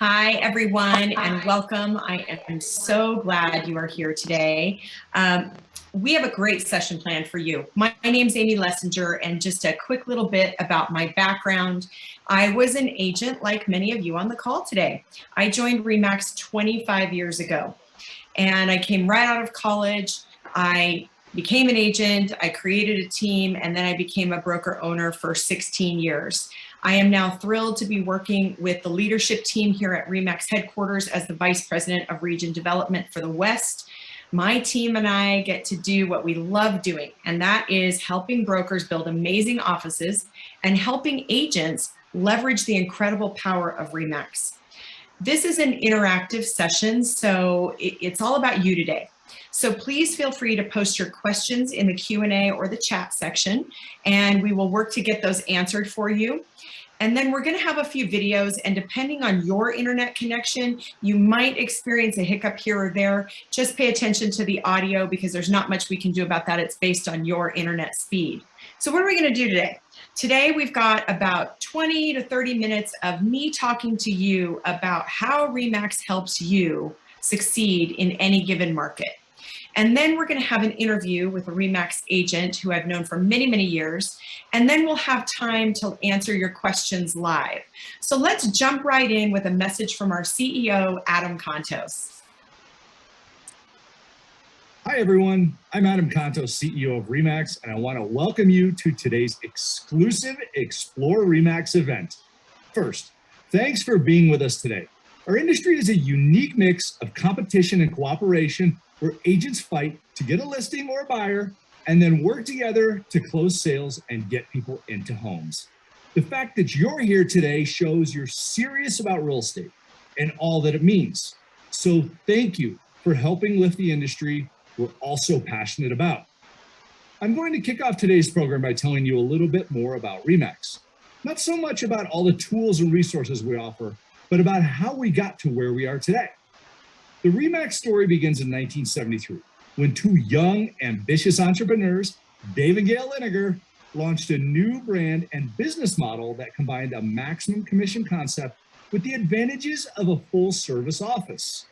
Hi, everyone, and welcome. I am so glad you are here today. We have a great session planned for you. My name's Amy Lessinger, and just a quick little bit about my background. I was an agent like many of you on the call today. I joined RE/MAX 25 years ago, and I came right out of college. I became an agent, I created a team, and then I became a broker owner for 16 years. I am now thrilled to be working with the leadership team here at RE/MAX headquarters as the Vice President of Region Development for the West. My team and I get to do what we love doing, and that is helping brokers build amazing offices and helping agents leverage the incredible power of RE/MAX. This is an interactive session, so it's all about you today. So please feel free to post your questions in the Q&A or the chat section, and we will work to get those answered for you. And then we're going to have a few videos, and depending on your internet connection, you might experience a hiccup here or there. Just pay attention to the audio because there's not much we can do about that. It's based on your internet speed. So what are we going to do today? Today we've got about 20 to 30 minutes of me talking to you about how RE/MAX helps you succeed in any given market. And then we're going to have an interview with a RE/MAX agent who I've known for many, many years. And then we'll have time to answer your questions live. So let's jump right in with a message from our CEO, Adam Contos. Hi, everyone. I'm Adam Contos, CEO of RE/MAX, and I want to welcome you to today's exclusive Explore RE/MAX event. First, thanks for being with us today. Our industry is a unique mix of competition and cooperation where agents fight to get a listing or a buyer and then work together to close sales and get people into homes. The fact that you're here today shows you're serious about real estate and all that it means. So thank you for helping lift the industry we're also passionate about. I'm going to kick off today's program by telling you a little bit more about RE/MAX. Not so much about all the tools and resources we offer, but about how we got to where we are today. The RE/MAX story begins in 1973, when two young, ambitious entrepreneurs, Dave and Gail Lineker, launched a new brand and business model that combined a maximum commission concept with the advantages of a full-service office.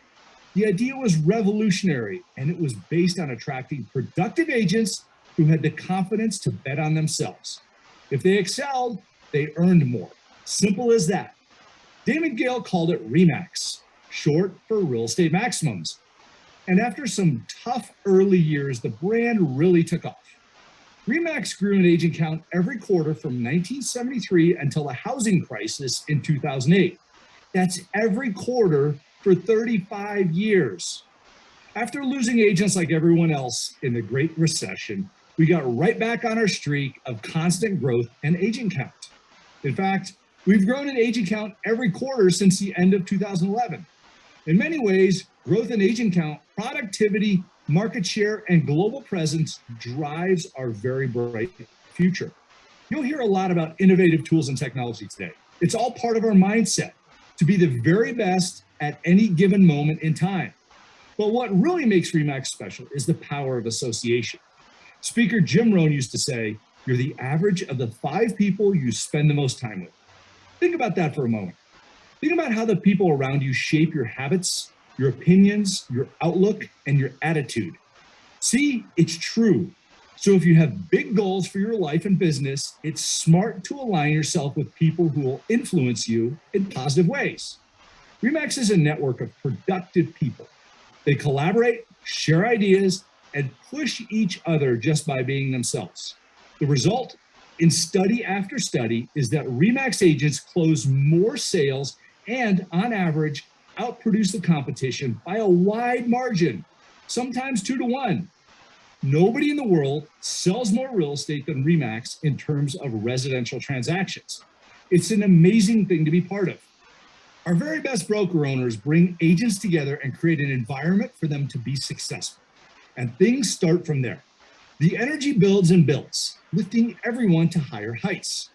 The idea was revolutionary, and it was based on attracting productive agents who had the confidence to bet on themselves. If they excelled, they earned more. Simple as that. Dave and Gail called it RE/MAX, short for Real Estate Maximums. And after some tough early years, the brand really took off. RE/MAX grew in agent count every quarter from 1973 until the housing crisis in 2008. That's every quarter for 35 years. After losing agents like everyone else in the Great Recession, we got right back on our streak of constant growth and agent count. In fact, we've grown in agent count every quarter since the end of 2011. In many ways, growth in agent count, productivity, market share, and global presence drives our very bright future. You'll hear a lot about innovative tools and technology today. It's all part of our mindset to be the very best at any given moment in time. But what really makes RE/MAX special is the power of association. Speaker Jim Rohn used to say, "You're the average of the 5 people you spend the most time with." Think about that for a moment. Think about how the people around you shape your habits, your opinions, your outlook, and your attitude. See, it's true. So if you have big goals for your life and business, it's smart to align yourself with people who will influence you in positive ways. RE/MAX is a network of productive people. They collaborate, share ideas, and push each other just by being themselves. The result, in study after study, is that RE/MAX agents close more sales and, on average, outproduce the competition by a wide margin, sometimes 2 to 1. Nobody in the world sells more real estate than RE/MAX in terms of residential transactions. It's an amazing thing to be part of. Our very best broker owners bring agents together and create an environment for them to be successful. And things start from there. The energy builds and builds, lifting everyone to higher heights.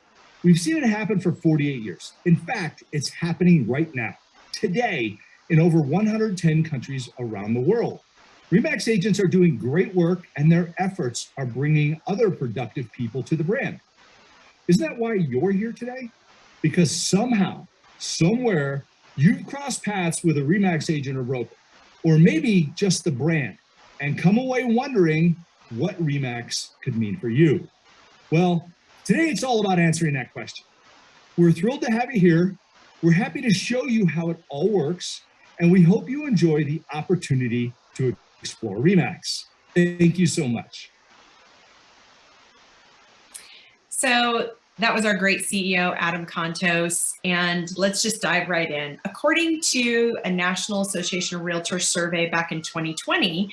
We've seen it happen for 48 years. In fact, it's happening right now, today, in over 110 countries around the world. RE/MAX agents are doing great work, and their efforts are bringing other productive people to the brand. Isn't that why you're here today? Because somehow, somewhere, You've crossed paths with a RE/MAX agent or broker, or maybe just the brand, and come away wondering what RE/MAX could mean for you. Well, today it's all about answering that question. We're thrilled to have you here. We're happy to show you how it all works, and we hope you enjoy the opportunity to explore RE/MAX. Thank you so much. So that was our great CEO, Adam Contos, and let's just dive right in. According to a National Association of Realtors survey back in 2020,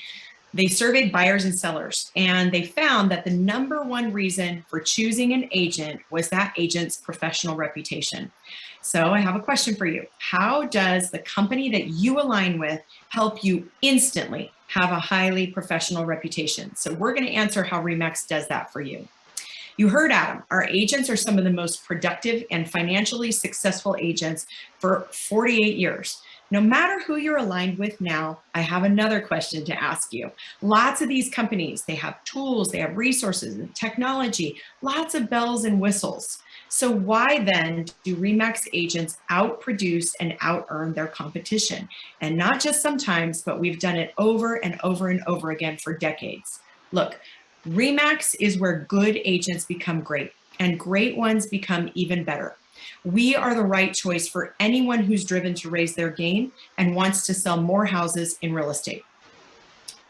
they surveyed buyers and sellers, and they found that the #1 reason for choosing an agent was that agent's professional reputation. So I have a question for you. How does the company that you align with help you instantly have a highly professional reputation? So we're going to answer how RE/MAX does that for you. You heard Adam. Our agents are some of the most productive and financially successful agents for 48 years. No matter who you're aligned with now, I have another question to ask you. Lots of these companies, they have tools, they have resources and technology, lots of bells and whistles. So why then do RE/MAX agents outproduce and out-earn their competition? And not just sometimes, but we've done it over and over and over again for decades. Look, RE/MAX is where good agents become great, and great ones become even better. We are the right choice for anyone who's driven to raise their game and wants to sell more houses in real estate.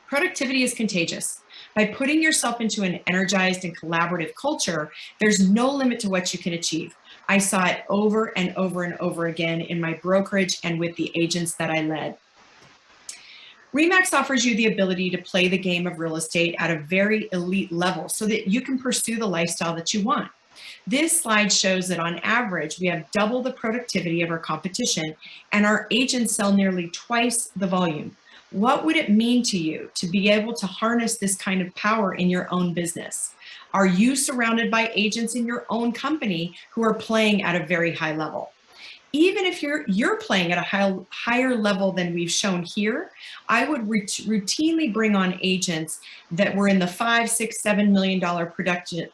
Productivity is contagious. By putting yourself into an energized and collaborative culture, there's no limit to what you can achieve. I saw it over and over and over again in my brokerage and with the agents that I led. RE/MAX offers you the ability to play the game of real estate at a very elite level so that you can pursue the lifestyle that you want. This slide shows that on average, we have double the productivity of our competition, and our agents sell nearly twice the volume. What would it mean to you to be able to harness this kind of power in your own business? Are you surrounded by agents in your own company who are playing at a very high level? Even if you're playing at a higher level than we've shown here, I would routinely bring on agents that were in the $5, $6, $7 million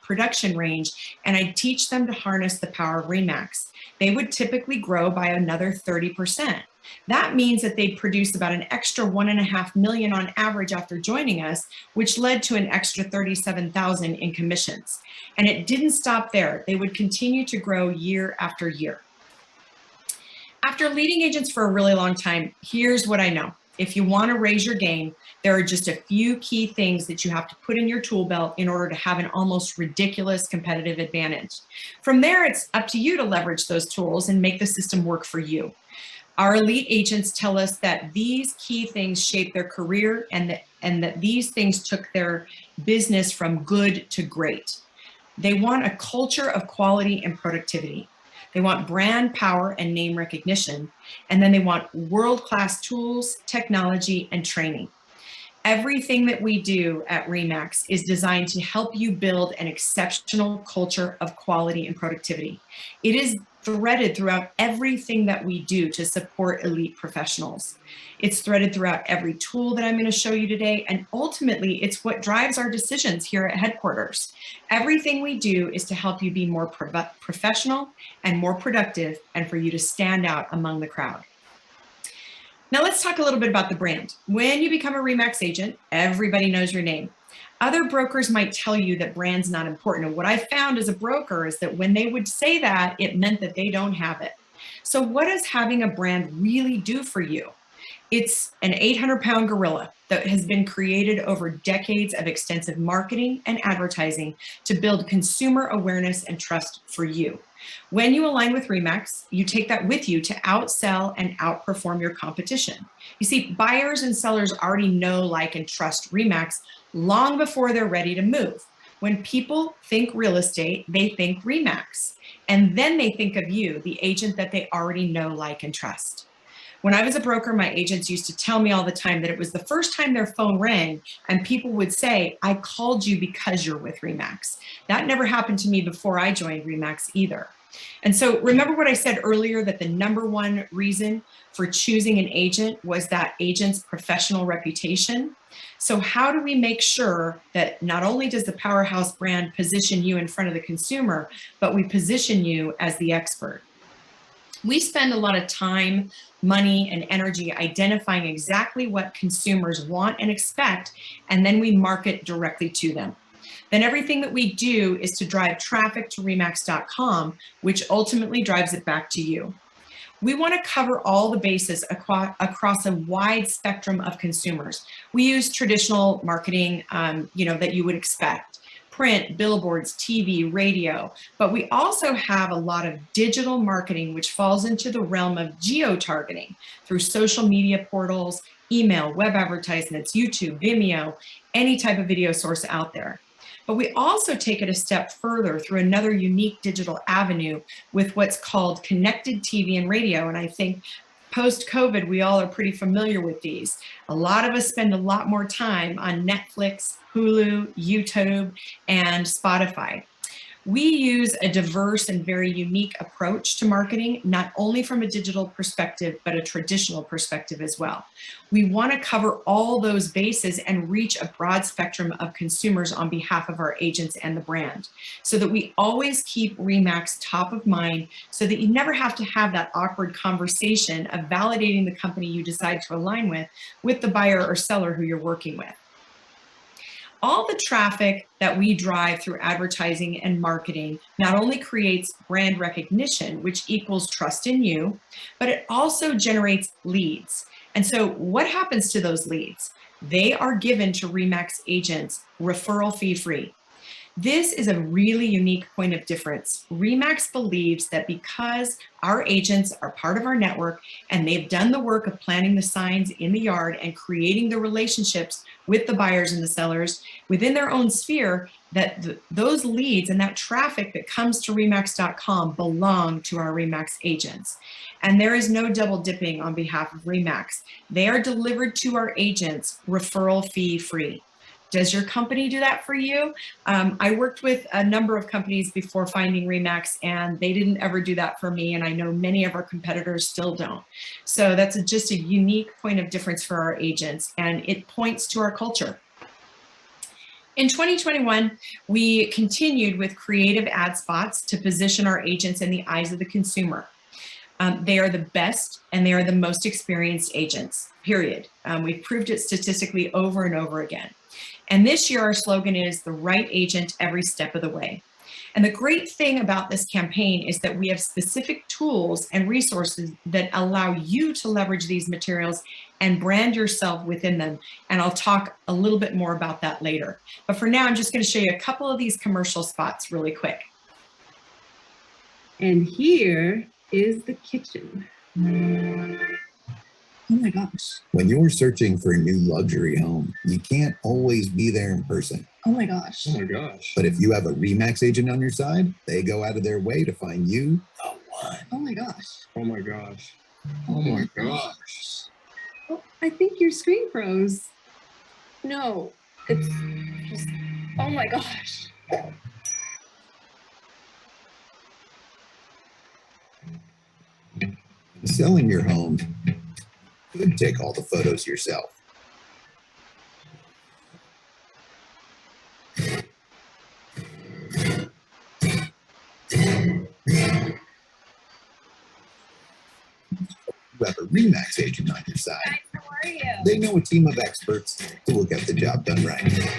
production range, and I'd teach them to harness the power of RE/MAX. They would typically grow by another 30%. That means that they'd produce about an extra $1.5 million on average after joining us, which led to an extra $37,000 in commissions. And it didn't stop there. They would continue to grow year after year. After leading agents for a really long time, here's what I know. If you want to raise your game, there are just a few key things that you have to put in your tool belt in order to have an almost ridiculous competitive advantage. From there, it's up to you to leverage those tools and make the system work for you. Our elite agents tell us that these key things shape their career and that these things took their business from good to great. They want a culture of quality and productivity. They want brand power and name recognition, and then they want world-class tools, technology, and training. Everything that we do at RE/MAX is designed to help you build an exceptional culture of quality and productivity. It is threaded throughout everything that we do to support elite professionals. It's threaded throughout every tool that I'm going to show you today, and ultimately it's what drives our decisions here at headquarters. Everything we do is to help you be more professional and more productive, and for you to stand out among the crowd. Now let's talk a little bit about the brand. When you become a RE/MAX agent, everybody knows your name. Other brokers might tell you that brand's not important. And what I found as a broker is that when they would say that, it meant that they don't have it. So what does having a brand really do for you? It's an 800-pound gorilla that has been created over decades of extensive marketing and advertising to build consumer awareness and trust for you. When you align with RE/MAX, you take that with you to outsell and outperform your competition. You see, buyers and sellers already know, like, and trust RE/MAX long before they're ready to move. When people think real estate, they think RE/MAX, and then they think of you, the agent that they already know, like, and trust. When I was a broker, my agents used to tell me all the time that it was the first time their phone rang and people would say, "I called you because you're with RE/MAX." That never happened to me before I joined RE/MAX either. And so remember what I said earlier, that the #1 reason for choosing an agent was that agent's professional reputation. So how do we make sure that not only does the Powerhouse brand position you in front of the consumer, but we position you as the expert? We spend a lot of time, money, and energy identifying exactly what consumers want and expect, and then we market directly to them. Then everything that we do is to drive traffic to Remax.com, which ultimately drives it back to you. We want to cover all the bases across a wide spectrum of consumers. We use traditional marketing, that you would expect. Print, billboards, TV, radio, but we also have a lot of digital marketing, which falls into the realm of geotargeting through social media portals, email, web advertisements, YouTube, Vimeo, any type of video source out there. But we also take it a step further through another unique digital avenue with what's called connected TV and radio. And I think post-COVID, we all are pretty familiar with these. A lot of us spend a lot more time on Netflix, Hulu, YouTube, and Spotify. We use a diverse and very unique approach to marketing, not only from a digital perspective, but a traditional perspective as well. We want to cover all those bases and reach a broad spectrum of consumers on behalf of our agents and the brand, so that we always keep Remax top of mind, so that you never have to have that awkward conversation of validating the company you decide to align with the buyer or seller who you're working with. All the traffic that we drive through advertising and marketing not only creates brand recognition, which equals trust in you, but it also generates leads. And so what happens to those leads? They are given to Remax agents referral fee free. This is a really unique point of difference. Remax believes that because our agents are part of our network and they've done the work of planting the signs in the yard and creating the relationships with the buyers and the sellers within their own sphere, that those leads and that traffic that comes to Remax.com belong to our Remax agents. And there is no double dipping on behalf of Remax. They are delivered to our agents referral fee free. Does your company do that for you? I worked with a number of companies before finding Remax, and they didn't ever do that for me, and I know many of our competitors still don't. So that's just a unique point of difference for our agents, and it points to our culture. In 2021, we continued with creative ad spots to position our agents in the eyes of the consumer. They are the best and they are the most experienced agents, period. We've proved it statistically over and over again. And this year, our slogan is the right agent every step of the way. And the great thing about this campaign is that we have specific tools and resources that allow you to leverage these materials and brand yourself within them. And I'll talk a little bit more about that later. But for now, I'm just going to show you a couple of these commercial spots really quick. And here is the kitchen. Oh my gosh. When you're searching for a new luxury home, you can't always be there in person. Oh my gosh. Oh my gosh. But if you have a Remax agent on your side, they go out of their way to find you the one. Oh my gosh. Oh my gosh. Oh my gosh. Oh, I think your screen froze. No, it's just, oh my gosh. Selling your home could take all the photos yourself. You have a Remax agent on your side. Guys, how are you? They know a team of experts who will get the job done right.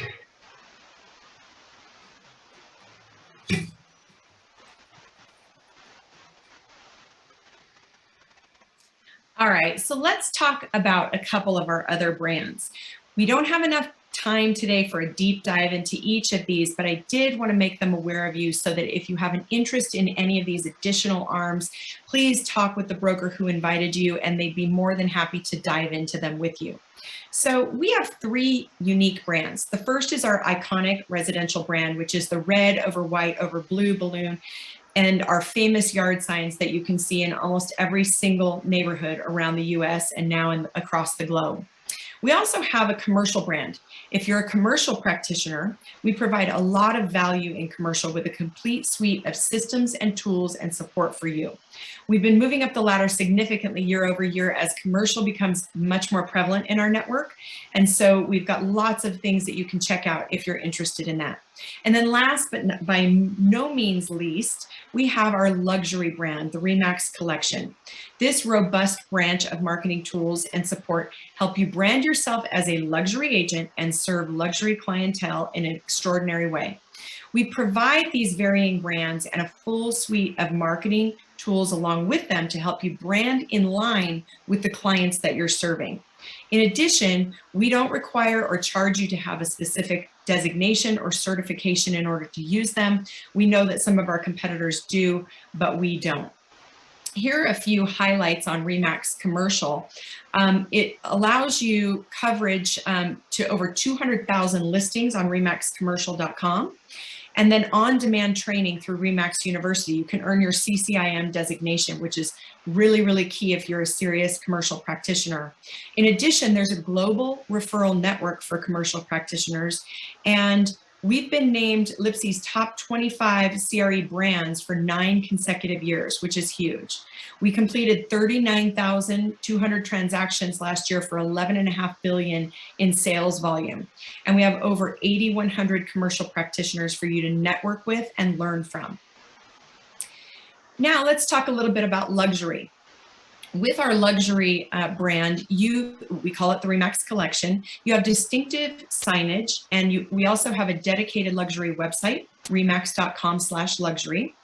All right, so let's talk about a couple of our other brands. We don't have enough time today for a deep dive into each of these, but I did want to make them aware of you so that if you have an interest in any of these additional arms, please talk with the broker who invited you and they'd be more than happy to dive into them with you. So we have three unique brands. The first is our iconic residential brand, which is the red over white over blue balloon, and our famous yard signs that you can see in almost every single neighborhood around the US and now across the globe. We also have a commercial brand. If you're a commercial practitioner, we provide a lot of value in commercial with a complete suite of systems and tools and support for you. We've been moving up the ladder significantly year over year as commercial becomes much more prevalent in our network. And so we've got lots of things that you can check out if you're interested in that. And then last but by no means least, we have our luxury brand, the RE/MAX Collection. This robust branch of marketing tools and support help you brand yourself as a luxury agent and serve luxury clientele in an extraordinary way. We provide these varying brands and a full suite of marketing tools along with them to help you brand in line with the clients that you're serving. In addition, we don't require or charge you to have a specific designation or certification in order to use them. We know that some of our competitors do, but we don't. Here are a few highlights on RE/MAX Commercial. It allows you coverage to over 200,000 listings on remaxcommercial.com. And then on-demand training through RE/MAX University. You can earn your CCIM designation, which is really, really key if you're a serious commercial practitioner. In addition, there's a global referral network for commercial practitioners, and we've been named Lipsy's top 25 CRE brands for 9 consecutive years, which is huge. We completed 39,200 transactions last year for $11.5 billion in sales volume. And we have over 8,100 commercial practitioners for you to network with and learn from. Now let's talk a little bit about luxury. With our luxury brand, we call it the RE/MAX Collection. You have distinctive signage, and we also have a dedicated luxury website, remax.com/luxury.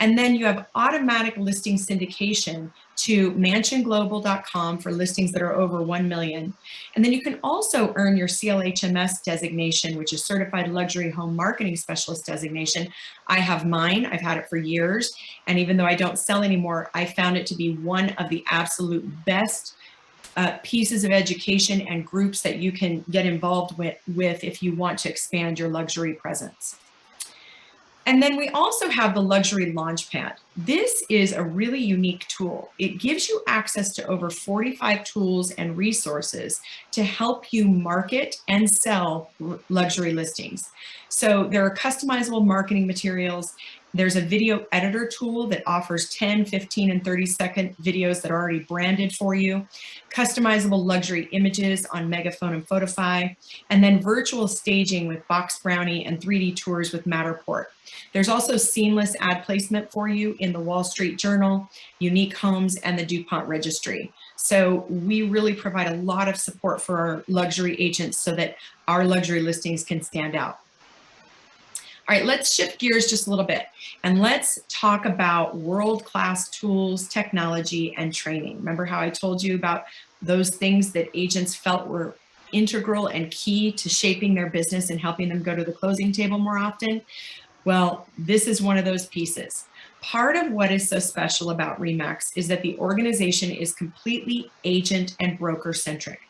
And then you have automatic listing syndication to mansionglobal.com for listings that are over 1 million. And then you can also earn your CLHMS designation, which is Certified Luxury Home Marketing Specialist designation. I have mine, I've had it for years. And even though I don't sell anymore, I found it to be one of the absolute best pieces of education and groups that you can get involved with if you want to expand your luxury presence. And then we also have the Luxury Launchpad. This is a really unique tool. It gives you access to over 45 tools and resources to help you market and sell luxury listings. So there are customizable marketing materials. There's a video editor tool that offers 10, 15, and 30-second videos that are already branded for you, customizable luxury images on Megaphone and Photify, and then virtual staging with Box Brownie and 3D tours with Matterport. There's also seamless ad placement for you in the Wall Street Journal, Unique Homes, and the DuPont Registry. So we really provide a lot of support for our luxury agents so that our luxury listings can stand out. All right, let's shift gears just a little bit and let's talk about world-class tools, technology, and training. Remember how I told you about those things that agents felt were integral and key to shaping their business and helping them go to the closing table more often? Well, this is one of those pieces. Part of what is so special about RE/MAX is that the organization is completely agent and broker centric.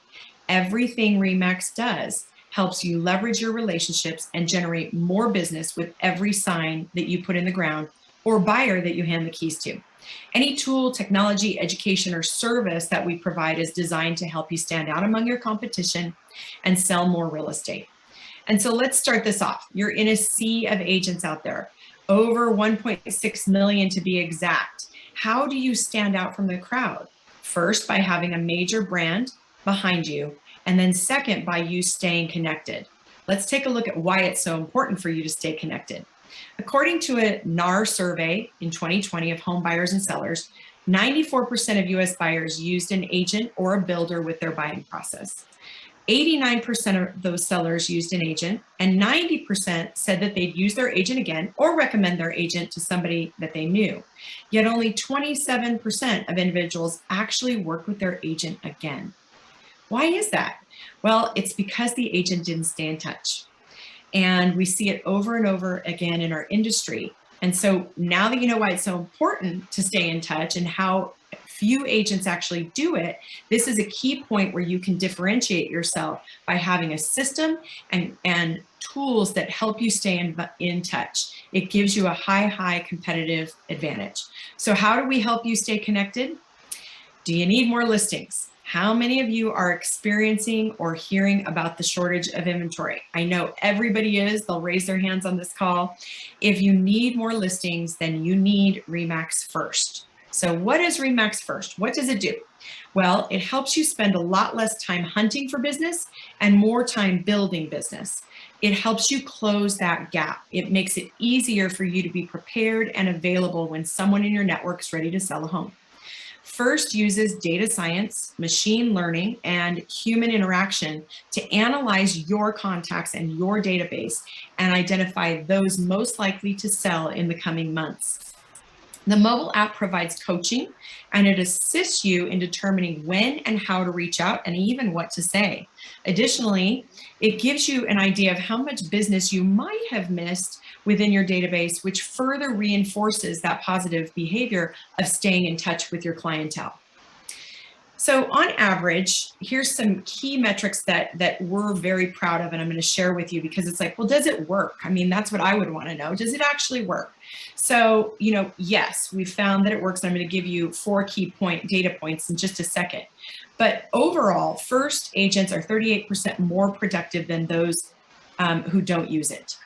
Everything RE/MAX does helps you leverage your relationships and generate more business with every sign that you put in the ground or buyer that you hand the keys to. Any tool, technology, education, or service that we provide is designed to help you stand out among your competition and sell more real estate. And so let's start this off. You're in a sea of agents out there, over 1.6 million to be exact. How do you stand out from the crowd? First, by having a major brand behind you, and then second, by you staying connected. Let's take a look at why it's so important for you to stay connected. According to a NAR survey in 2020 of home buyers and sellers, 94% of US buyers used an agent or a builder with their buying process. 89% of those sellers used an agent, and 90% said that they'd use their agent again or recommend their agent to somebody that they knew. Yet only 27% of individuals actually work with their agent again. Why is that? Well, it's because the agent didn't stay in touch. And we see it over and over again in our industry. And so now that you know why it's so important to stay in touch and how few agents actually do it, this is a key point where you can differentiate yourself by having a system and tools that help you stay in touch. It gives you a high competitive advantage. So how do we help you stay connected? Do you need more listings? How many of you are experiencing or hearing about the shortage of inventory? I know everybody is. They'll raise their hands on this call. If you need more listings, then you need RE/MAX First. So what is RE/MAX First? What does it do? Well, it helps you spend a lot less time hunting for business and more time building business. It helps you close that gap. It makes it easier for you to be prepared and available when someone in your network is ready to sell a home. First uses data science, machine learning, and human interaction to analyze your contacts and your database and identify those most likely to sell in the coming months. The mobile app provides coaching, and it assists you in determining when and how to reach out and even what to say. Additionally, it gives you an idea of how much business you might have missed within your database, which further reinforces that positive behavior of staying in touch with your clientele. So on average, here's some key metrics that we're very proud of, and I'm going to share with you because it's like, well, does it work? I mean, that's what I would want to know. Does it actually work? So, yes, we found that it works. And I'm going to give you 4 key data points in just a second. But overall, first agents are 38% more productive than those who don't use it.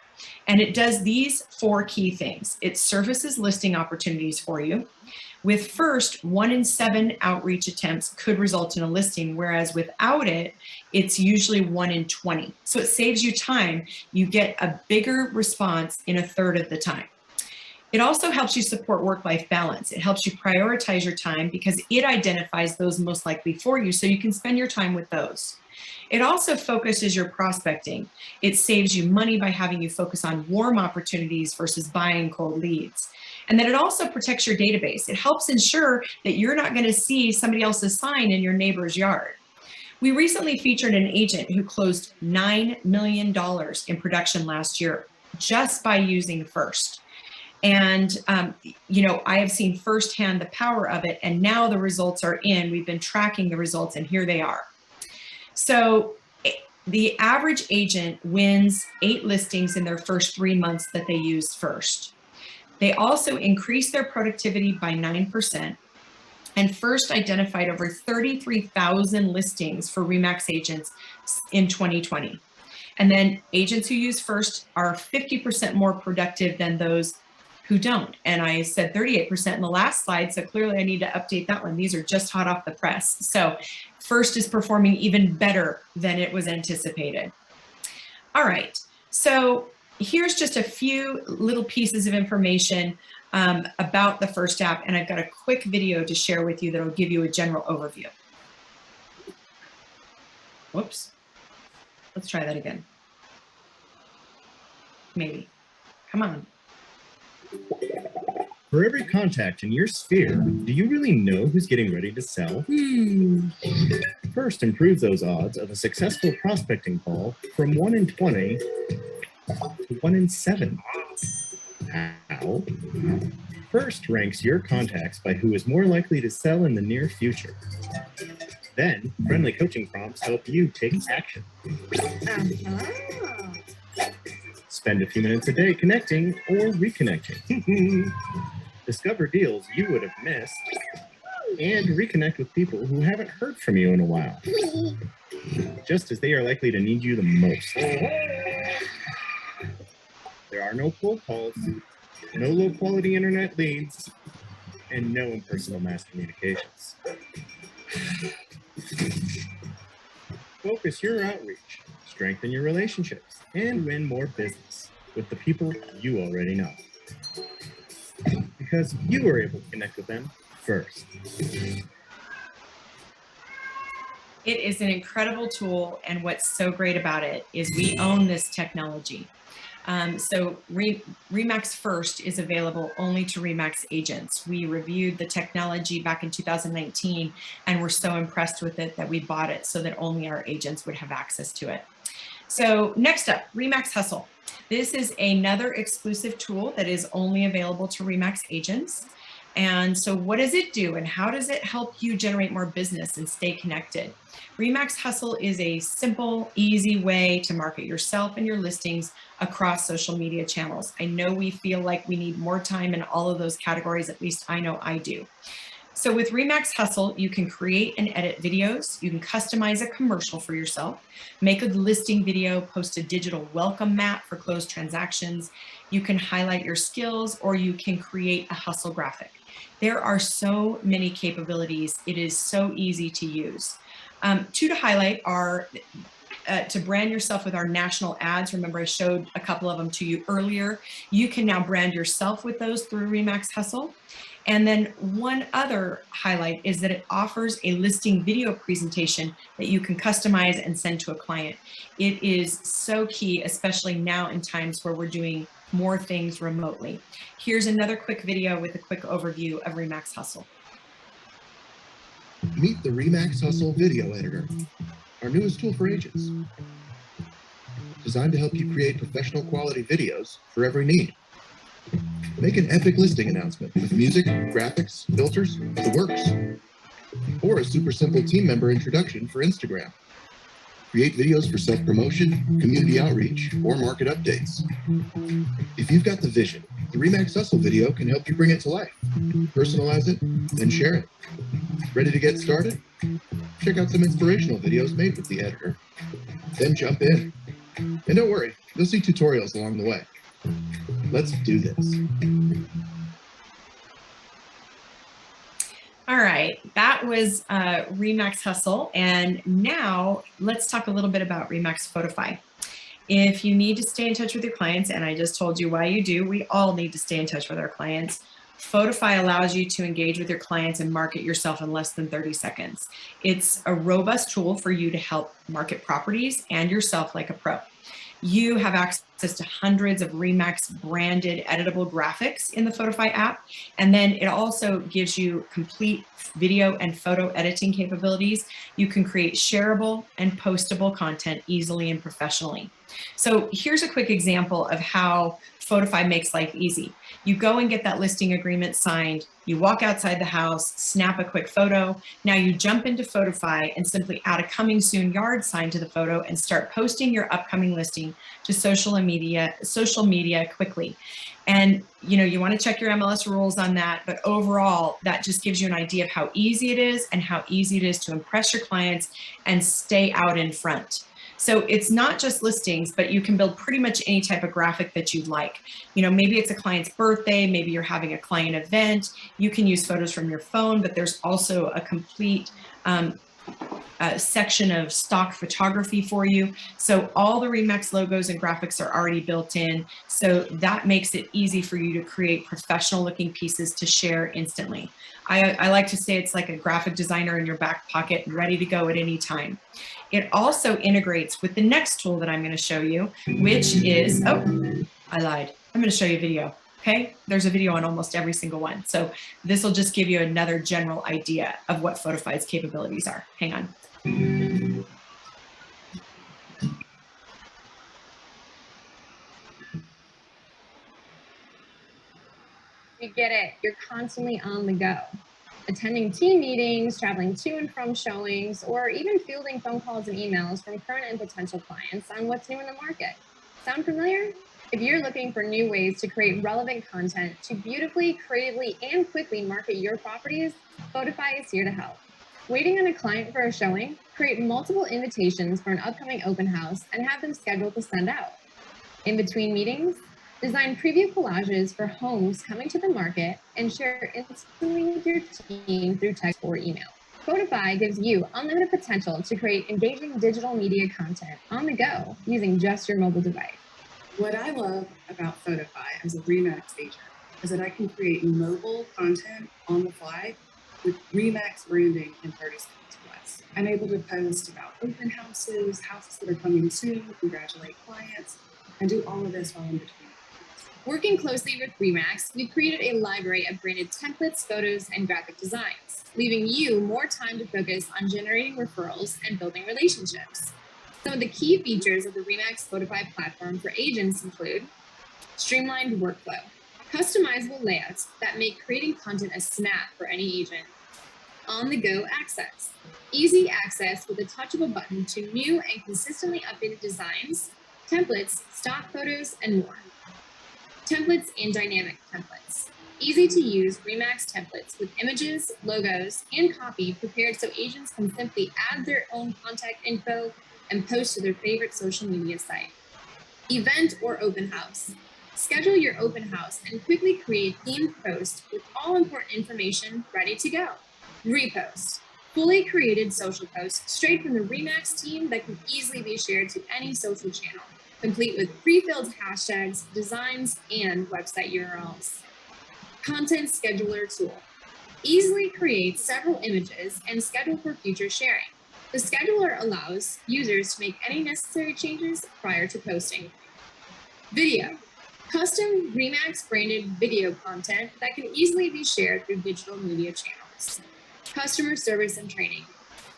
And it does these 4 key things. It surfaces listing opportunities for you. With first, 1 in 7 outreach attempts could result in a listing, whereas without it, it's usually 1 in 20. So it saves you time. You get a bigger response in a third of the time. It also helps you support work-life balance. It helps you prioritize your time because it identifies those most likely for you so you can spend your time with those. It also focuses your prospecting. It saves you money by having you focus on warm opportunities versus buying cold leads. And then it also protects your database. It helps ensure that you're not going to see somebody else's sign in your neighbor's yard. We recently featured an agent who closed $9 million in production last year just by using First. And, I have seen firsthand the power of it, and now the results are in. We've been tracking the results, and here they are. So the average agent wins 8 listings in their first 3 months that they use First. They also increased their productivity by 9%, and First identified over 33,000 listings for RE/MAX agents in 2020. And then agents who use First are 50% more productive than those who don't. And I said 38% in the last slide, so clearly I need to update that one. These are just hot off the press. So First is performing even better than it was anticipated. All right, so here's just a few little pieces of information about the First app, and I've got a quick video to share with you that'll give you a general overview. Whoops, let's try that again. Maybe, come on. For every contact in your sphere, do you really know who's getting ready to sell? First, improve those odds of a successful prospecting call from 1 in 20 to 1 in 7. How? First ranks your contacts by who is more likely to sell in the near future. Then, friendly coaching prompts help you take action. Spend a few minutes a day connecting or reconnecting. Discover deals you would have missed and reconnect with people who haven't heard from you in a while, just as they are likely to need you the most. There are no cold calls, no low-quality internet leads, and no impersonal mass communications. Focus your outreach, strengthen your relationships, and win more business with the people you already know. Because you were able to connect with them first. It is an incredible tool, and what's so great about it is we own this technology. So RE/MAX First is available only to RE/MAX agents. We reviewed the technology back in 2019, and we're so impressed with it that we bought it so that only our agents would have access to it. So next up, RE/MAX Hustle. This is another exclusive tool that is only available to RE/MAX agents. And so what does it do, and how does it help you generate more business and stay connected? RE/MAX Hustle is a simple, easy way to market yourself and your listings across social media channels. I know we feel like we need more time in all of those categories, at least I know I do. So with RE/MAX Hustle, you can create and edit videos, you can customize a commercial for yourself, make a listing video, post a digital welcome mat for closed transactions, you can highlight your skills, or you can create a hustle graphic. There are so many capabilities. It is so easy to use. Two to highlight are to brand yourself with our national ads. Remember, I showed a couple of them to you earlier. You can now brand yourself with those through Remax Hustle. And then one other highlight is that it offers a listing video presentation that you can customize and send to a client. It is so key, especially now in times where we're doing more things remotely. Here's another quick video with a quick overview of Remax Hustle. Meet the Remax Hustle Video Editor, our newest tool for agents. Designed to help you create professional quality videos for every need. Make an epic listing announcement with music, graphics, filters, the works. Or a super simple team member introduction for Instagram. Create videos for self-promotion, community outreach, or market updates. If you've got the vision, the Remax Hustle video can help you bring it to life. Personalize it, then share it. Ready to get started? Check out some inspirational videos made with the editor. Then jump in. And don't worry, you'll see tutorials along the way. Let's do this. All right, that was Remax Hustle. And now let's talk a little bit about Remax Photify. If you need to stay in touch with your clients, and I just told you why you do, we all need to stay in touch with our clients. Photify allows you to engage with your clients and market yourself in less than 30 seconds. It's a robust tool for you to help market properties and yourself like a pro. You have access to hundreds of Remax branded editable graphics in the Photify app. And then it also gives you complete video and photo editing capabilities. You can create shareable and postable content easily and professionally. So here's a quick example of how Photify makes life easy. You go and get that listing agreement signed, you walk outside the house, snap a quick photo. Now you jump into Photify and simply add a coming soon yard sign to the photo and start posting your upcoming listing to social media quickly. And you want to check your MLS rules on that, but overall, that just gives you an idea of how easy it is and how easy it is to impress your clients and stay out in front. So it's not just listings, but you can build pretty much any type of graphic that you'd like. Maybe it's a client's birthday, maybe you're having a client event. You can use photos from your phone, but there's also a complete section of stock photography for you. So all the Remax logos and graphics are already built in. So that makes it easy for you to create professional looking pieces to share instantly. I like to say it's like a graphic designer in your back pocket, ready to go at any time. It also integrates with the next tool that I'm going to show you, which is, oh, I lied. I'm going to show you a video. Okay, there's a video on almost every single one. So this will just give you another general idea of what Photify's capabilities are. Hang on. You get it. You're constantly on the go, attending team meetings, traveling to and from showings, or even fielding phone calls and emails from current and potential clients on what's new in the market. Sound familiar? If you're looking for new ways to create relevant content to beautifully, creatively, and quickly market your properties, Photify is here to help. Waiting on a client for a showing? Create multiple invitations for an upcoming open house and have them scheduled to send out. In between meetings, design preview collages for homes coming to the market and share instantly with your team through text or email. Photify gives you unlimited potential to create engaging digital media content on the go using just your mobile device. What I love about Photify as a Remax agent is that I can create mobile content on the fly with Remax branding in 30 seconds or less. I'm able to post about open houses, houses that are coming soon, congratulate clients, and do all of this while in between. Working closely with Remax, we've created a library of branded templates, photos, and graphic designs, leaving you more time to focus on generating referrals and building relationships. Some of the key features of the Remax Photify platform for agents include streamlined workflow, customizable layouts that make creating content a snap for any agent, on-the-go access, easy access with a touch of a button to new and consistently updated designs, templates, stock photos, and more. Templates and dynamic templates. Easy to use Remax templates with images, logos, and copy prepared so agents can simply add their own contact info and post to their favorite social media site. Event or open house. Schedule your open house and quickly create themed posts with all important information ready to go. Repost. Fully created social posts straight from the Remax team that can easily be shared to any social channel, complete with pre-filled hashtags, designs, and website URLs. Content Scheduler Tool. Easily create several images and schedule for future sharing. The scheduler allows users to make any necessary changes prior to posting. Video. Custom Remax branded video content that can easily be shared through digital media channels. Customer service and training.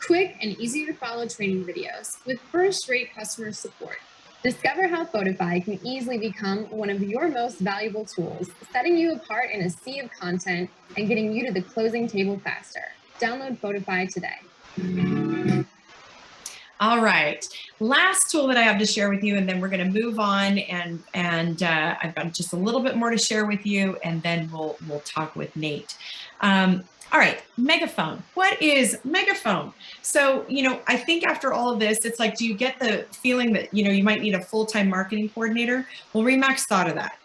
Quick and easy to follow training videos with first-rate customer support. Discover how Photify can easily become one of your most valuable tools, setting you apart in a sea of content and getting you to the closing table faster. Download Photify today. All right, last tool that I have to share with you, and then we're going to move on, and I've got just a little bit more to share with you, and then we'll talk with Nate. All right, Megaphone. What is Megaphone? So, I think after all of this, it's like, do you get the feeling that, you might need a full-time marketing coordinator? Well, Remax thought of that.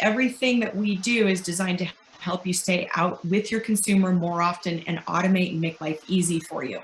Everything that we do is designed to help you stay out with your consumer more often and automate and make life easy for you.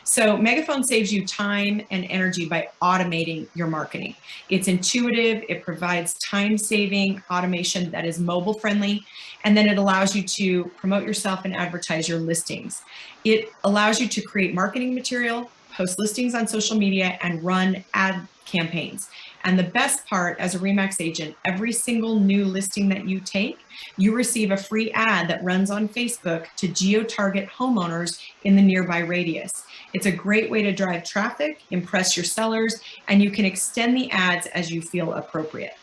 So Megaphone saves you time and energy by automating your marketing. It's intuitive, it provides time-saving automation that is mobile-friendly, and then it allows you to promote yourself and advertise your listings. It allows you to create marketing material, post listings on social media, and run ad campaigns. And the best part, as a Remax agent, every single new listing that you take, you receive a free ad that runs on Facebook to geo-target homeowners in the nearby radius. It's a great way to drive traffic, impress your sellers, and you can extend the ads as you feel appropriate.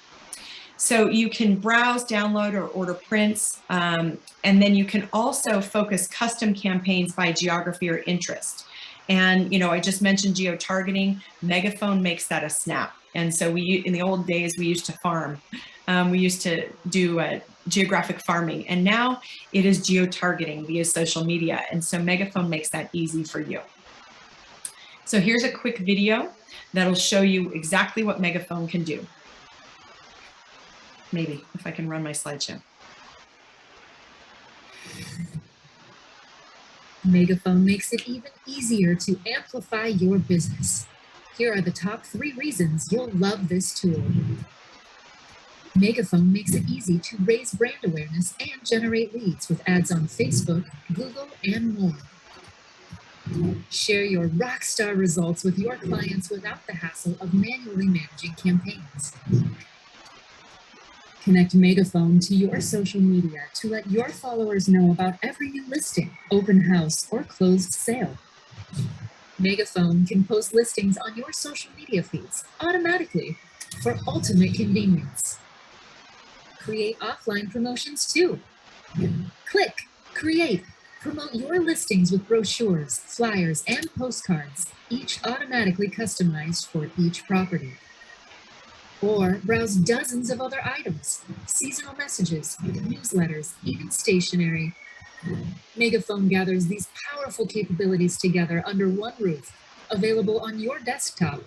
So you can browse, download, or order prints, and then you can also focus custom campaigns by geography or interest. And, I just mentioned geo-targeting. Megaphone makes that a snap. And so in the old days, we used to farm. We used to do geographic farming, and now it is geo-targeting via social media. And so Megaphone makes that easy for you. So here's a quick video that'll show you exactly what Megaphone can do. Maybe, if I can run my slideshow. Megaphone makes it even easier to amplify your business. Here are the top 3 reasons you'll love this tool. Megaphone makes it easy to raise brand awareness and generate leads with ads on Facebook, Google, and more. Share your rockstar results with your clients without the hassle of manually managing campaigns. Connect Megaphone to your social media to let your followers know about every new listing, open house, or closed sale. Megaphone can post listings on your social media feeds automatically for ultimate convenience. Create offline promotions too. Click, create, promote your listings with brochures, flyers, and postcards, each automatically customized for each property. Or browse dozens of other items, seasonal messages, newsletters, even stationery. Megaphone gathers these powerful capabilities together under one roof, available on your desktop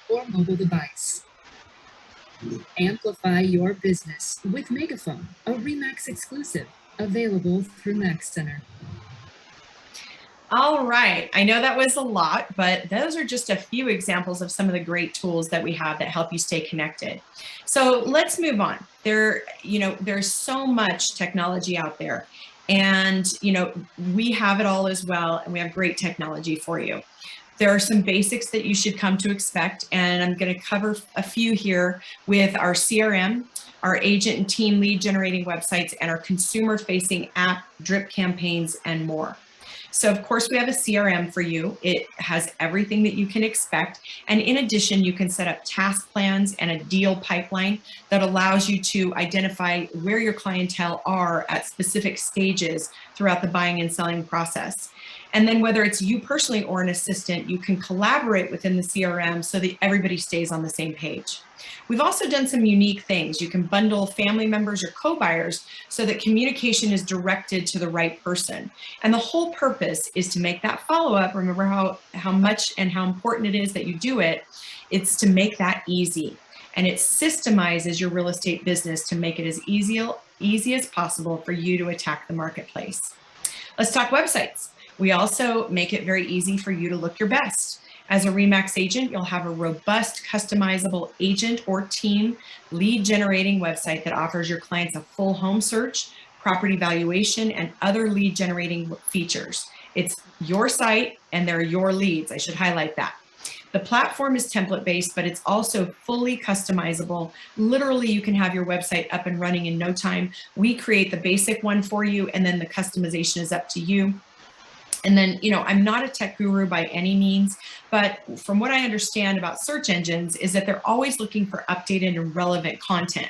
or mobile device. Amplify your business with Megaphone, a Remax exclusive, available through Max Center. All right, I know that was a lot, but those are just a few examples of some of the great tools that we have that help you stay connected. So let's move on. There's so much technology out there, and we have it all as well, and we have great technology for you. There are some basics that you should come to expect, and I'm going to cover a few here with our CRM, our agent and team lead generating websites, and our consumer-facing app, drip campaigns, and more. So of course we have a CRM for you. It has everything that you can expect. And in addition, you can set up task plans and a deal pipeline that allows you to identify where your clientele are at specific stages throughout the buying and selling process. And then whether it's you personally or an assistant, you can collaborate within the CRM so that everybody stays on the same page. We've also done some unique things. You can bundle family members or co-buyers so that communication is directed to the right person. And the whole purpose is to make that follow-up. Remember how much and how important it is that you do it. It's to make that easy. and it systemizes your real estate business to make it as easy as possible for you to attack the marketplace. Let's talk websites. We also make it very easy for you to look your best. As a RE/MAX agent, you'll have a robust, customizable agent or team lead generating website that offers your clients a full home search, property valuation, and other lead generating features. It's your site and they're your leads. I should highlight that. The platform is template-based, but it's also fully customizable. Literally, you can have your website up and running in no time. We create the basic one for you, and then the customization is up to you. And then, I'm not a tech guru by any means, but from what I understand about search engines is that they're always looking for updated and relevant content.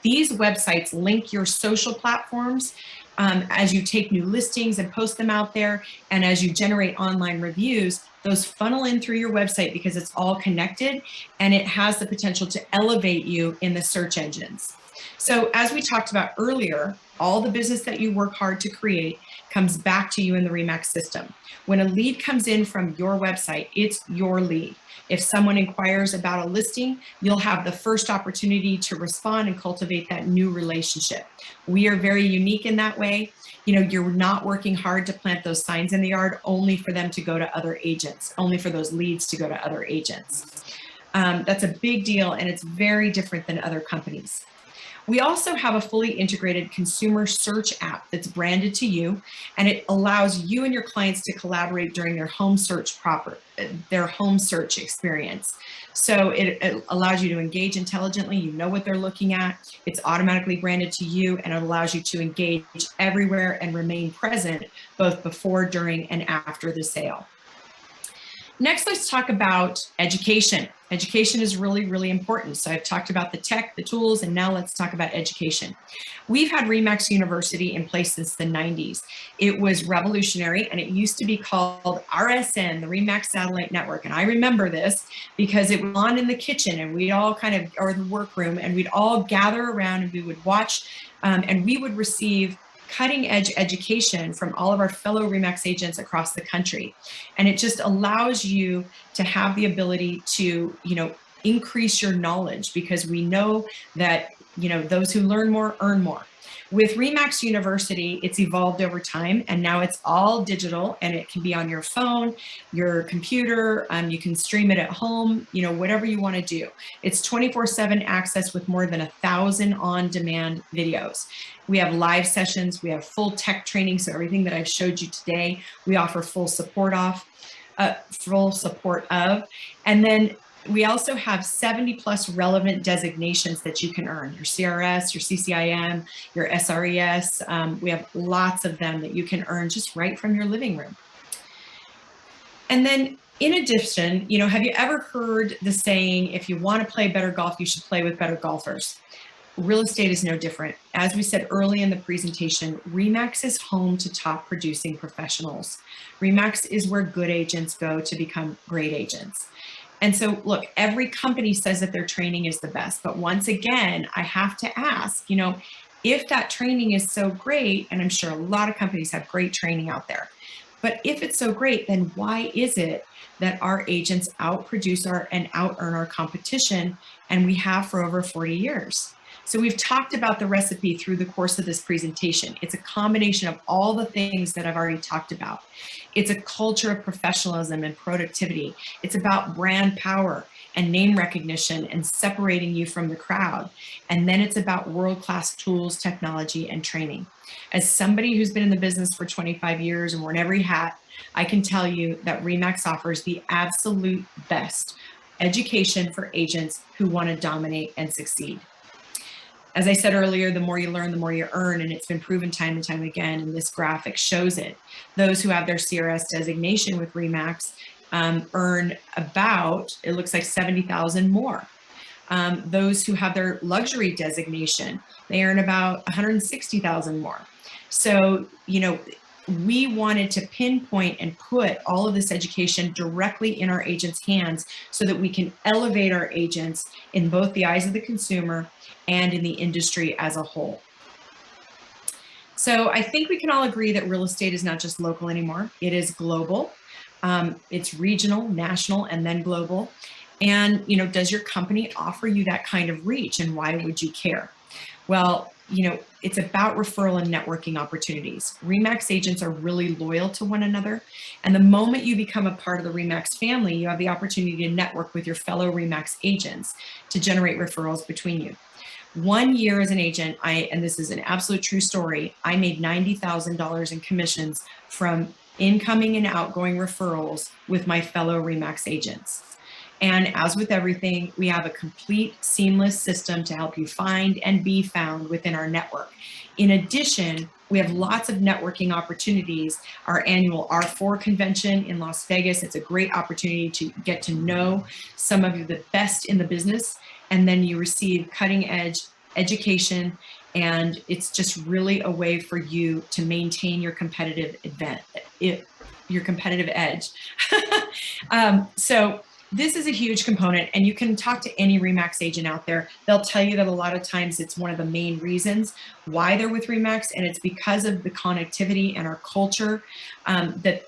These websites link your social platforms as you take new listings and post them out there. And as you generate online reviews, those funnel in through your website because it's all connected and it has the potential to elevate you in the search engines. So as we talked about earlier, all the business that you work hard to create comes back to you in the RE/MAX system. When a lead comes in from your website, it's your lead. If someone inquires about a listing, you'll have the first opportunity to respond and cultivate that new relationship. We are very unique in that way. You're not working hard to plant those signs in the yard only for them to go to other agents, only for those leads to go to other agents. That's a big deal, and it's very different than other companies. We also have a fully integrated consumer search app that's branded to you, and it allows you and your clients to collaborate during their home search experience. So it allows you to engage intelligently. You know what they're looking at. It's automatically branded to you, and it allows you to engage everywhere and remain present both before, during, and after the sale. Next, let's talk about education. Education is really, really important. So I've talked about the tech, the tools, and now let's talk about education. We've had RE/MAX University in place since the 90s. It was revolutionary, and it used to be called RSN, the RE/MAX Satellite Network. And I remember this because it was on in the kitchen, and we'd all or the workroom, and we'd all gather around and we would watch, and we would receive cutting edge education from all of our fellow RE/MAX agents across the country. And it just allows you to have the ability to, increase your knowledge, because we know that, those who learn more earn more. With RE/MAX University, it's evolved over time, and now it's all digital, and it can be on your phone, your computer, you can stream it at home, whatever you want to do. It's 24/7 access with more than 1,000 on-demand videos. We have live sessions, we have full tech training, so everything that I've showed you today, we offer full support of. And then we also have 70 plus relevant designations that you can earn. Your CRS, your CCIM, your SRES. We have lots of them that you can earn just right from your living room. And then in addition, have you ever heard the saying, if you want to play better golf, you should play with better golfers? Real estate is no different. As we said early in the presentation, RE/MAX is home to top producing professionals. RE/MAX is where good agents go to become great agents. And so look, every company says that their training is the best, but once again, I have to ask, if that training is so great, and I'm sure a lot of companies have great training out there, but if it's so great, then why is it that our agents outproduce and out-earn our competition, and we have for over 40 years? So we've talked about the recipe through the course of this presentation. It's a combination of all the things that I've already talked about. It's a culture of professionalism and productivity. It's about brand power and name recognition and separating you from the crowd. And then it's about world-class tools, technology, and training. As somebody who's been in the business for 25 years and worn every hat, I can tell you that RE/MAX offers the absolute best education for agents who want to dominate and succeed. As I said earlier, the more you learn, the more you earn, and it's been proven time and time again, and this graphic shows it. Those who have their CRS designation with RE/MAX earn about, it looks like 70,000 more. Those who have their luxury designation, they earn about 160,000 more. So, we wanted to pinpoint and put all of this education directly in our agents' hands so that we can elevate our agents in both the eyes of the consumer and in the industry as a whole. So I think we can all agree that real estate is not just local anymore. It is global. It's regional, national, and then global. And, does your company offer you that kind of reach, and why would you care? Well, it's about referral and networking opportunities. RE/MAX agents are really loyal to one another. And the moment you become a part of the RE/MAX family, you have the opportunity to network with your fellow RE/MAX agents to generate referrals between you. 1 year as an agent, and this is an absolute true story, I made $90,000 in commissions from incoming and outgoing referrals with my fellow RE/MAX agents. And as with everything, we have a complete seamless system to help you find and be found within our network. In addition, we have lots of networking opportunities. Our annual R4 convention in Las Vegas, it's a great opportunity to get to know some of the best in the business, and then you receive cutting edge education, and it's just really a way for you to maintain your competitive edge. So this is a huge component, and you can talk to any RE/MAX agent out there. They'll tell you that a lot of times it's one of the main reasons why they're with RE/MAX, and it's because of the connectivity and our culture, that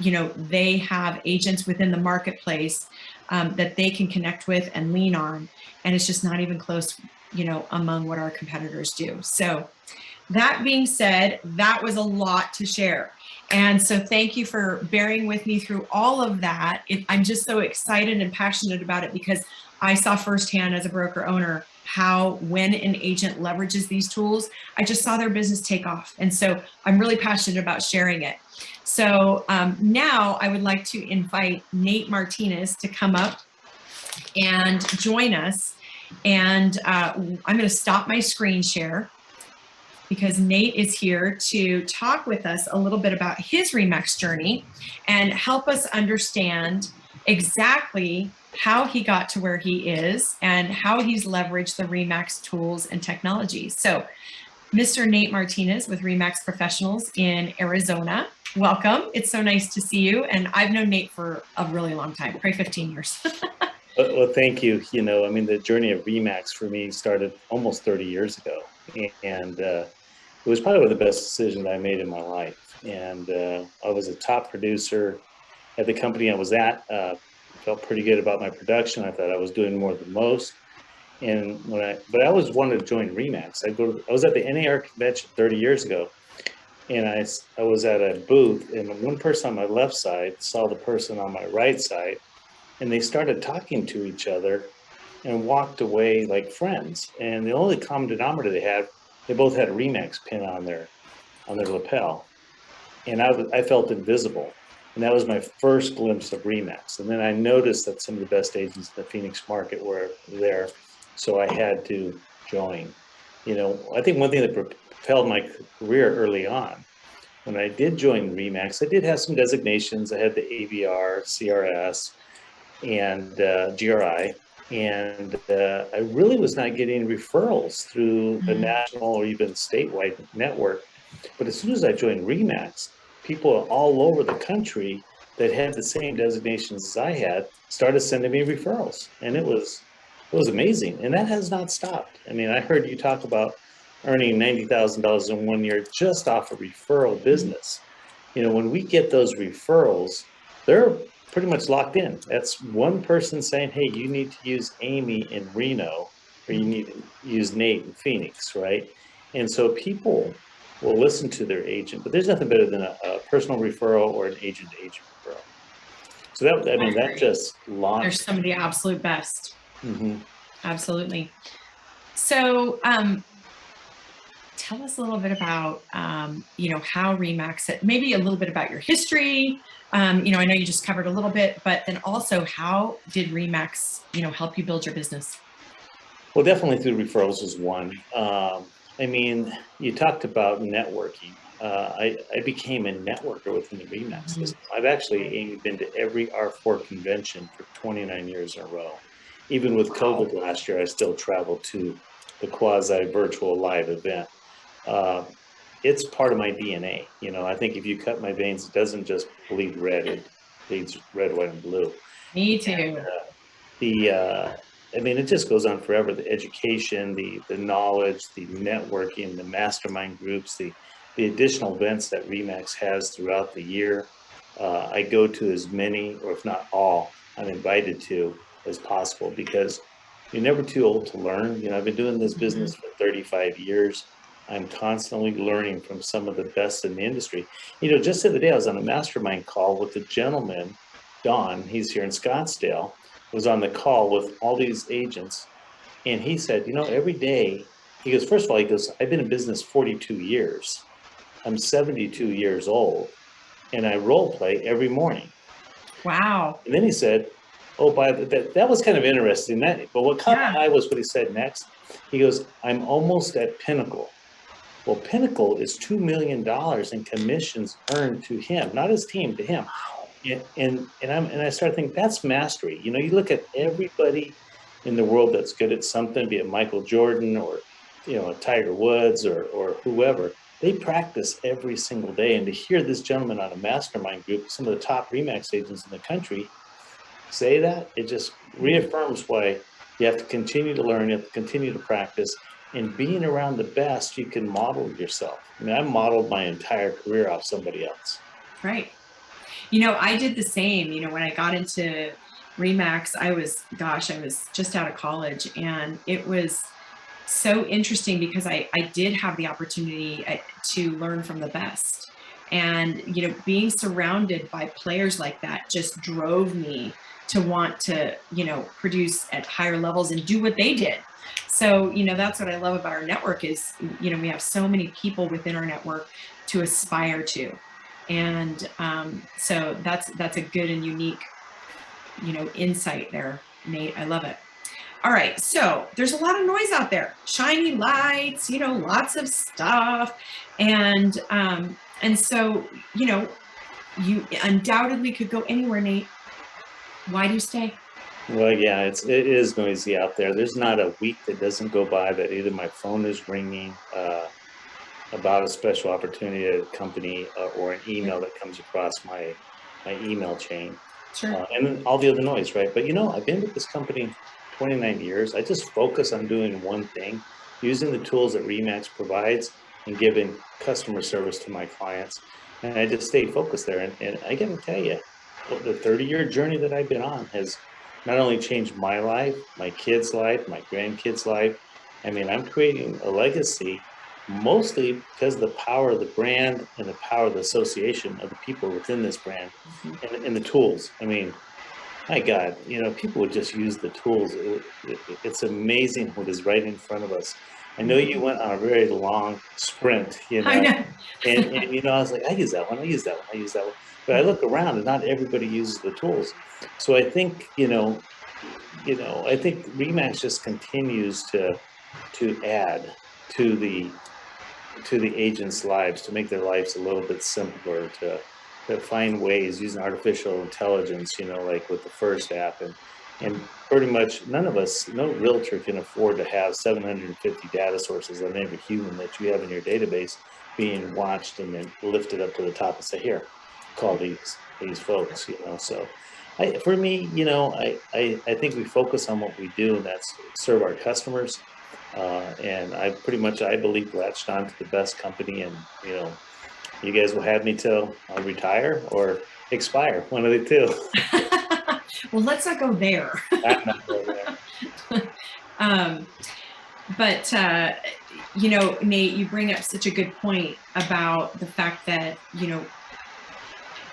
they have agents within the marketplace that they can connect with and lean on, and it's just not even close, among what our competitors do. So that being said, that was a lot to share. And so thank you for bearing with me through all of that. I'm just so excited and passionate about it because I saw firsthand as a broker owner how when an agent leverages these tools, I just saw their business take off. And so I'm really passionate about sharing it. So now I would like to invite Nate Martinez to come up and join us. And I'm going to stop my screen share because Nate is here to talk with us a little bit about his RE/MAX journey and help us understand exactly how he got to where he is and how he's leveraged the RE/MAX tools and technology. So Mr. Nate Martinez with RE/MAX Professionals in Arizona, welcome. It's so nice to see you. And I've known Nate for a really long time, probably 15 years. Well, thank you. The journey of RE/MAX for me started almost 30 years ago. And it was probably one of the best decisions I made in my life. And I was a top producer at the company I was at. Felt pretty good about my production. I thought I was doing more than most. And but I always wanted to join RE/MAX. I was at the NAR convention 30 years ago, and I was at a booth, and one person on my left side saw the person on my right side, and they started talking to each other and walked away like friends. And the only common denominator they both had a RE/MAX pin on their lapel. And I felt invisible. And that was my first glimpse of RE/MAX. And then I noticed that some of the best agents in the Phoenix market were there. So I had to join. I think one thing that propelled my career early on, when I did join RE/MAX, I did have some designations. I had the AVR, CRS, and GRI. And I really was not getting referrals through the national or even statewide network. But as soon as I joined RE/MAX, people all over the country that had the same designations as I had started sending me referrals. And it was amazing. And that has not stopped. I mean, I heard you talk about earning $90,000 in 1 year just off of referral business. When we get those referrals, they're pretty much locked in. That's one person saying, hey, you need to use Amy in Reno, or you need to use Nate in Phoenix, right? And so people will listen to their agent, but there's nothing better than a personal referral or an agent-to-agent referral. So that just launched. They're some of the absolute best. Mm-hmm. Absolutely. So tell us a little bit about, how RE/MAX, maybe a little bit about your history. I know you just covered a little bit, but then also how did RE/MAX, help you build your business? Well, definitely through referrals is one. You talked about networking. I became a networker within the RE/MAX system. I've actually been to every R4 convention for 29 years in a row. Even with COVID last year, I still traveled to the quasi-virtual live event. It's part of my DNA. I think if you cut my veins, it doesn't just bleed red, it bleeds red, white, and blue. Me too. And, it just goes on forever. The education, the knowledge, the networking, the mastermind groups, the additional events that RE/MAX has throughout the year. I go to as many, or if not all, I'm invited to as possible, because you're never too old to learn. You know, I've been doing this business for 35 years. I'm constantly learning from some of the best in the industry. You know, just the other day I was on a mastermind call with a gentleman, Don, he's here in Scottsdale, was on the call with all these agents. And he said, you know, every day, he goes, first of all, he goes, I've been in business 42 years. I'm 72 years old, and I role play every morning. Wow. And then he said, oh, that was kind of interesting. But what caught my eye was what he said next. He goes, I'm almost at Pinnacle. Well, Pinnacle is $2 million in commissions earned to him, not his team, to him. And I started thinking, that's mastery. You know, you look at everybody in the world that's good at something, be it Michael Jordan or, you know, Tiger Woods or whoever, they practice every single day. And to hear this gentleman on a mastermind group, some of the top RE/MAX agents in the country, say that, it just reaffirms why you have to continue to learn, you have to continue to practice, and being around the best, you can model yourself. I mean, I modeled my entire career off somebody else. Right. You know, I did the same. You know, when I got into RE/MAX, I was just out of college, and it was so interesting because I did have the opportunity to learn from the best. And, you know, being surrounded by players like that just drove me to want to, you know, produce at higher levels and do what they did. So, you know, that's what I love about our network is, you know, we have so many people within our network to aspire to. And so that's a good and unique, you know, insight there, Nate. I love it. All right, so there's a lot of noise out there, shiny lights, you know, lots of stuff, and so, you know, you undoubtedly could go anywhere, Nate. Why do you stay? Well, yeah, it is noisy out there. There's not a week that doesn't go by that either my phone is ringing about a special opportunity at a company or an email that comes across my email chain. Sure. And then all the other noise, right? But, you know, I've been with this company 29 years. I just focus on doing one thing, using the tools that RE/MAX provides and giving customer service to my clients. And I just stay focused there. And I gotta tell you, the 30-year journey that I've been on has not only changed my life, my kids' life, my grandkids' life. I mean, I'm creating a legacy mostly because of the power of the brand and the power of the association of the people within this brand and the tools. I mean, my God, you know, people would just use the tools. It's amazing what is right in front of us. I know you went on a very long sprint, you know, I know. and you know, I was like, I use that one, I use that one, I use that one. But I look around and not everybody uses the tools. So I think, I think RE/MAX just continues to add to the agents' lives, to make their lives a little bit simpler, to find ways using artificial intelligence, you know, like with the first app, and pretty much none of us, no realtor can afford to have 750 data sources on every human that you have in your database being watched and then lifted up to the top and say, here, call these folks, you know. So for me, you know, I think we focus on what we do, and that's serve our customers. And I believe latched on to the best company, and, you know, you guys will have me till I retire or expire, one of the two. Well, let's not go there. I'm not going there. But you know, Nate, you bring up such a good point about the fact that, you know,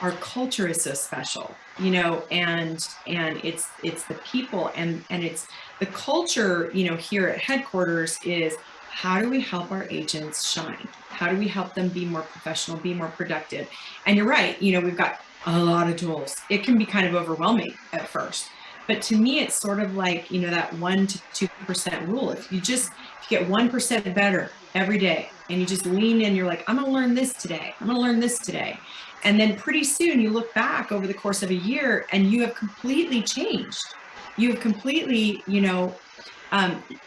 our culture is so special, you know, and it's the people and it's the culture, you know, here at headquarters is how do we help our agents shine? How do we help them be more professional, be more productive? And you're right, you know, we've got a lot of tools. It can be kind of overwhelming at first. But to me, it's sort of like, you know, that 1 to 2% rule. If you get 1% better every day and you just lean in, you're like, I'm going to learn this today. I'm going to learn this today. And then pretty soon you look back over the course of a year and you have completely changed. You have completely, you know,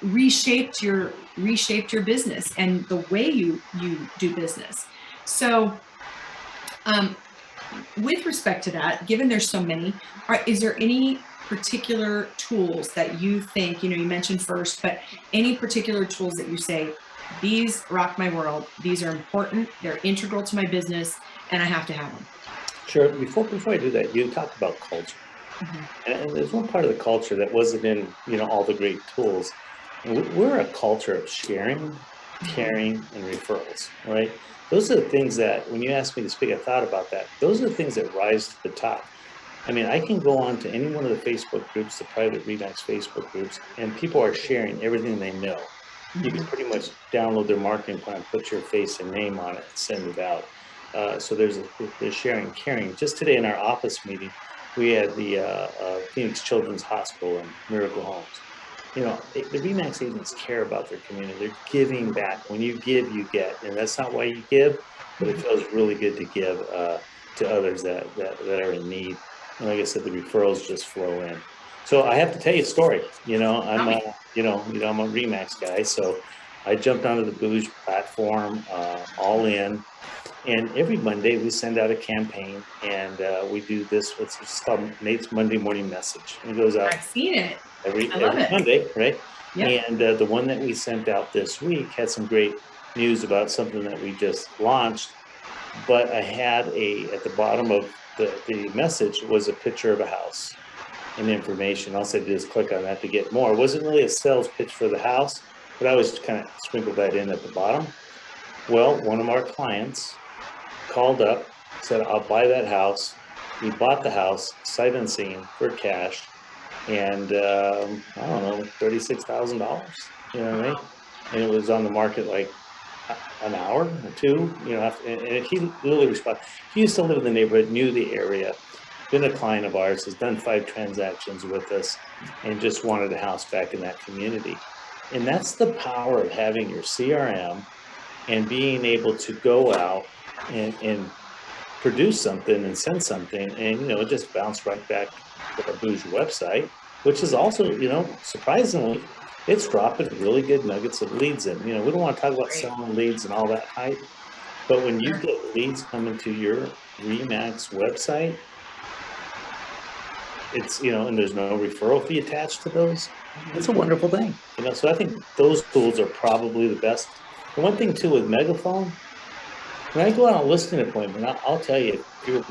reshaped your business and the way you do business. So with respect to that, given there's so many, is there any particular tools that you think, you know, you mentioned first, but any particular tools that you say, these rock my world, these are important, they're integral to my business, and I have to have them? Sure. Before I do that, you talked about culture. And there's one part of the culture that wasn't in, all the great tools. And we're a culture of sharing, caring, and referrals, right? Those are the things that, when you asked me to speak, I thought about that. Those are the things that rise to the top. I mean, I can go on to any one of the Facebook groups, the private Remax Facebook groups, and people are sharing everything they know. You can pretty much download their marketing plan, put your face and name on it, and send it out. So there's sharing, caring. Just today in our office meeting, we had the Phoenix Children's Hospital and Miracle Homes. The Remax agents care about their community. They're giving back. When you give, you get, and that's not why you give, but it feels really good to give to others that are in need. And like I said, the referrals just flow in. So I have to tell you a story. I'm a Remax guy, so I jumped onto the Booge platform, all in. And every Monday we send out a campaign, and we do this. It's called Nate's Monday Morning Message. And it goes out. I've seen it. Every I love it. Monday, right? Yep. And the one that we sent out this week had some great news about something that we just launched. But I had at the bottom of the message was a picture of a house and information. All I said is click on that to get more. It wasn't really a sales pitch for the house, but I always kind of sprinkled that in at the bottom. Well, one of our clients called up, said, I'll buy that house. He bought the house, sight unseen, for cash. And I don't know, $36,000. You know what I mean? And it was on the market like an hour or two. And he literally responded. He used to live in the neighborhood, knew the area, been a client of ours, has done 5 transactions with us, and just wanted a house back in that community. And that's the power of having your CRM and being able to go out and produce something and send something, and it just bounced right back to our Bouge website, which is also, surprisingly, it's dropping really good nuggets of leads in. We don't want to talk about selling leads and all that hype, but when you get leads coming to your Remax website, it's, and there's no referral fee attached to those, it's a wonderful thing. So I think those tools are probably the best. And one thing too with Megaphone, when I go on a listing appointment, I'll tell you, if you're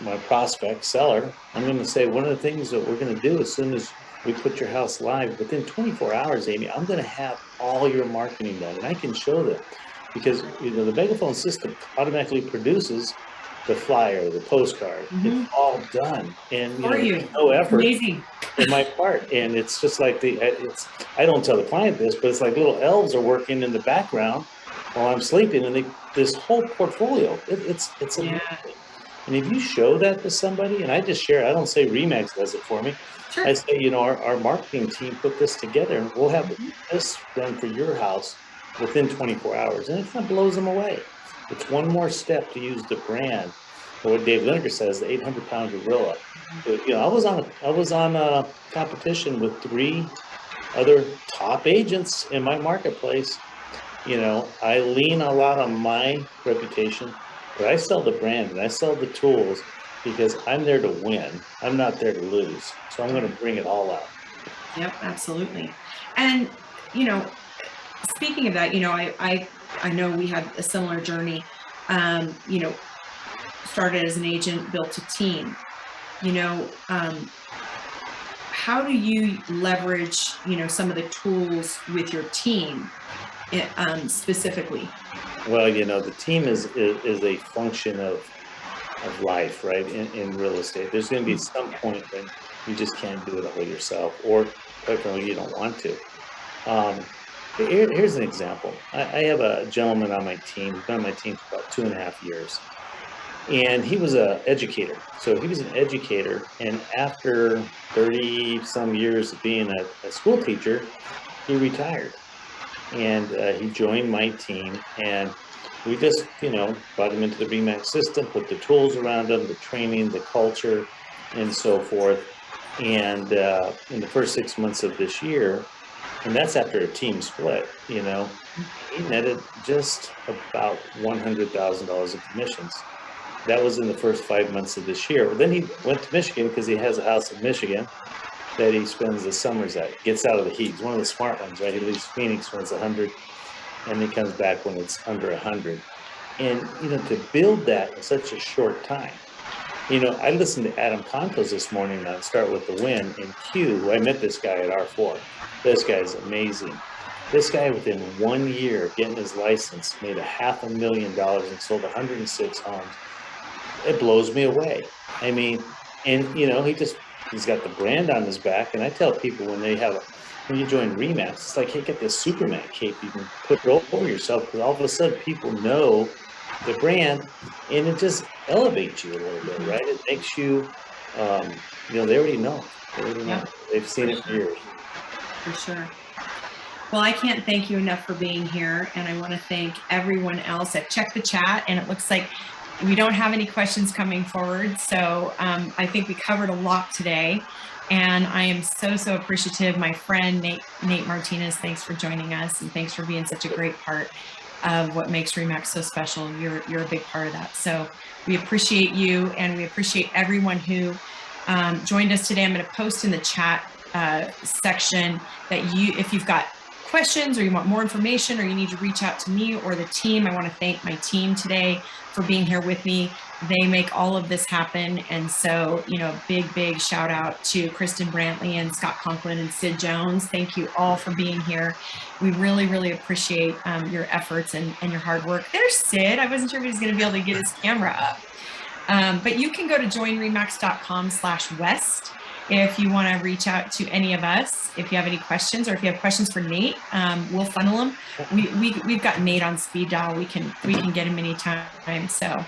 my prospect seller, I'm going to say one of the things that we're going to do as soon as we put your house live, within 24 hours, Amy, I'm going to have all your marketing done, and I can show them, because the Megaphone system automatically produces the flyer, the postcard. It's all done, and no effort in my part. And it's just like I don't tell the client this, but it's like little elves are working in the background while I'm sleeping, and this whole portfolio, it's amazing. And if you show that to somebody, and I just share, I don't say Remax does it for me. Sure. I say, our marketing team put this together, and we'll have this done for your house within 24 hours. And it kind of blows them away. It's one more step to use the brand. Or what Dave Lineker says, the 800-pound gorilla. But, I was on a competition with 3 other top agents in my marketplace. I lean a lot on my reputation, but I sell the brand and I sell the tools because I'm there to win. I'm not there to lose. So I'm going to bring it all out. Yep, absolutely. And, speaking of that, I know we had a similar journey, started as an agent, built a team, how do you leverage, some of the tools with your team specifically? Well, the team is a function of life, right? In real estate, there's going to be some point when you just can't do it all yourself, or quite frankly, you don't want to. Here's an example. I have a gentleman on my team. He's been on my team for about 2.5 years, and he was an educator. So he was an educator, and after 30 some years of being a school teacher, he retired, and he joined my team, and we just, brought him into the Remax system, put the tools around him, the training, the culture, and so forth. And in the first 6 months of this year, and that's after a team split, he netted just about $100,000 in commissions. That was in the first 5 months of this year. But then he went to Michigan because he has a house in Michigan that he spends the summers at, gets out of the heat. He's one of the smart ones, right? He leaves Phoenix when it's 100, and he comes back when it's under 100. And, to build that in such a short time, You know, I listened to Adam Contos this morning on Start With The Win in Q. I met this guy at R4. This guy's amazing. This guy, within 1 year of getting his license, made $500,000 and sold 106 homes. It blows me away. I mean, and you know, he's got the brand on his back. And I tell people when you join REMAX, it's like, hey, get this Superman cape. You can put it over yourself because all of a sudden people know the brand, and it just elevates you a little bit, right? It makes you, you know, they already know. Yep. They've seen it for years. For sure. Well, I can't thank you enough for being here, and I want to thank everyone else. I've checked the chat, and it looks like we don't have any questions coming forward, so I think we covered a lot today, and I am so appreciative. My friend Nate Martinez, thanks for joining us, and thanks for being such a great part of what makes REMAX so special. You're a big part of that, so we appreciate you, and we appreciate everyone who joined us today. I'm going to post in the chat section that if you've got questions or you want more information or you need to reach out to me or the team, I want to thank my team today for being here with me. They make all of this happen. And so, you know, big shout out to Kristen Brantley and Scott Conklin and Sid Jones. Thank you all for being here. We really appreciate your efforts and your hard work. There's Sid. I wasn't sure if he was going to be able to get his camera up. But you can go to joinremax.com/west if you want to reach out to any of us. If you have any questions, or if you have questions for Nate, we'll funnel them. We've got Nate on speed dial. We can get him anytime. So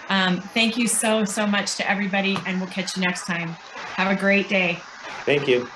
thank you so much to everybody, and we'll catch you next time. Have a great day. Thank you.